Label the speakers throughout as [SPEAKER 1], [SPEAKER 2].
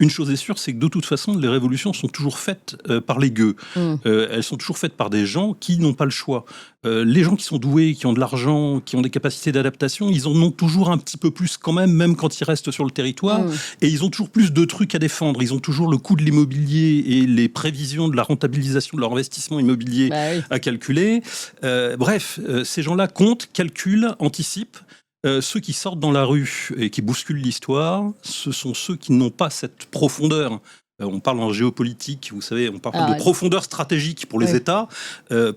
[SPEAKER 1] Une chose est sûre, c'est que de toute façon, les révolutions sont toujours faites par les gueux. Elles sont toujours faites par des gens qui n'ont pas le choix. Les gens qui sont doués, qui ont de l'argent, qui ont des capacités d'adaptation, ils en ont toujours un petit peu plus quand même quand ils restent sur le territoire. Et ils ont toujours plus de trucs à défendre. Ils ont toujours le coût de l'immobilier et les prévisions de la rentabilisation de leur investissement immobilier à calculer. Bref, ces gens-là comptent, calculent, anticipent. Ceux qui sortent dans la rue et qui bousculent l'histoire, ce sont ceux qui n'ont pas cette profondeur. On parle en géopolitique, vous savez, on parle de profondeur stratégique pour les États.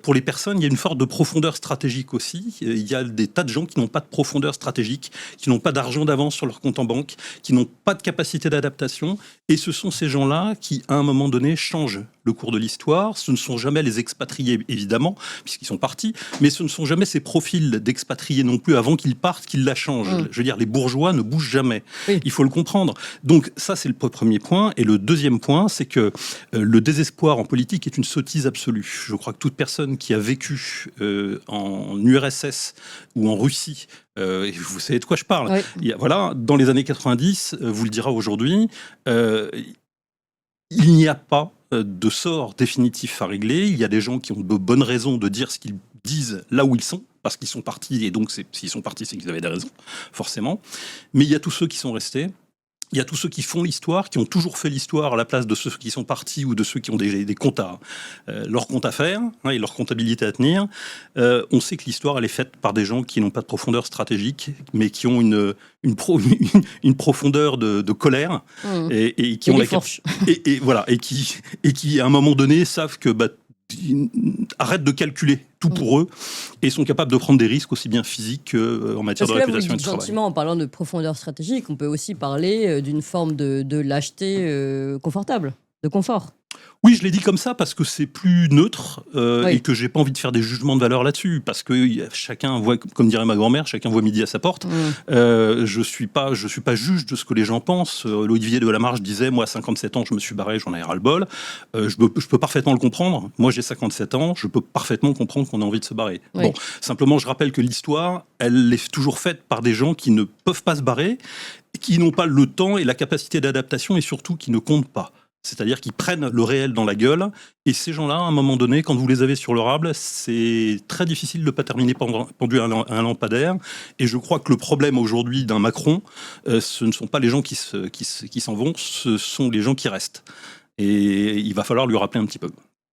[SPEAKER 1] Pour les personnes, il y a une sorte de profondeur stratégique aussi. Il y a des tas de gens qui n'ont pas de profondeur stratégique, qui n'ont pas d'argent d'avance sur leur compte en banque, qui n'ont pas de capacité d'adaptation. Et ce sont ces gens-là qui, à un moment donné, changent le cours de l'histoire. Ce ne sont jamais les expatriés, évidemment, puisqu'ils sont partis, mais ce ne sont jamais ces profils d'expatriés non plus, avant qu'ils partent, qu'ils la changent. Je veux dire, les bourgeois ne bougent jamais. Il faut le comprendre. Donc ça, c'est le premier point. Et le deuxième point, c'est que le désespoir en politique est une sottise absolue. Je crois que toute personne qui a vécu en URSS ou en Russie, vous savez de quoi je parle. Voilà, dans les années 90, vous le dira aujourd'hui, il n'y a pas de sort définitif à régler. Il y a des gens qui ont de bonnes raisons de dire ce qu'ils disent là où ils sont, parce qu'ils sont partis, et donc s'ils sont partis, c'est qu'ils avaient des raisons, forcément. Mais il y a tous ceux qui sont restés. Il y a tous ceux qui font l'histoire, qui ont toujours fait l'histoire à la place de ceux qui sont partis ou de ceux qui ont des comptes leur compte à faire et leur comptabilité à tenir. On sait que l'histoire, elle est faite par des gens qui n'ont pas de profondeur stratégique, mais qui ont une profondeur de colère et qui ont voilà, et qui à un moment donné savent que arrêtent de calculer tout pour eux et sont capables de prendre des risques aussi bien physiques qu'en matière de réputation et de travail.
[SPEAKER 2] Gentiment, en parlant de profondeur stratégique, on peut aussi parler d'une forme de lâcheté confortable, de confort.
[SPEAKER 1] Oui, je l'ai dit comme ça parce que c'est plus neutre et que j'ai pas envie de faire des jugements de valeur là-dessus, parce que chacun voit, comme dirait ma grand-mère, chacun voit midi à sa porte. Je suis pas juge de ce que les gens pensent. Olivier de la Marche disait, moi à 57 ans, je me suis barré, j'en ai ras-le-bol. Je peux parfaitement le comprendre. Moi, j'ai 57 ans, je peux parfaitement comprendre qu'on a envie de se barrer. Bon, simplement, je rappelle que l'histoire, elle est toujours faite par des gens qui ne peuvent pas se barrer, qui n'ont pas le temps et la capacité d'adaptation et surtout qui ne comptent pas. C'est-à-dire qu'ils prennent le réel dans la gueule. Et ces gens-là, à un moment donné, quand vous les avez sur le rable, c'est très difficile de ne pas terminer pendu à un lampadaire. Et je crois que le problème aujourd'hui d'un Macron, ce ne sont pas les gens qui s'en vont, ce sont les gens qui restent. Et il va falloir lui rappeler un petit peu.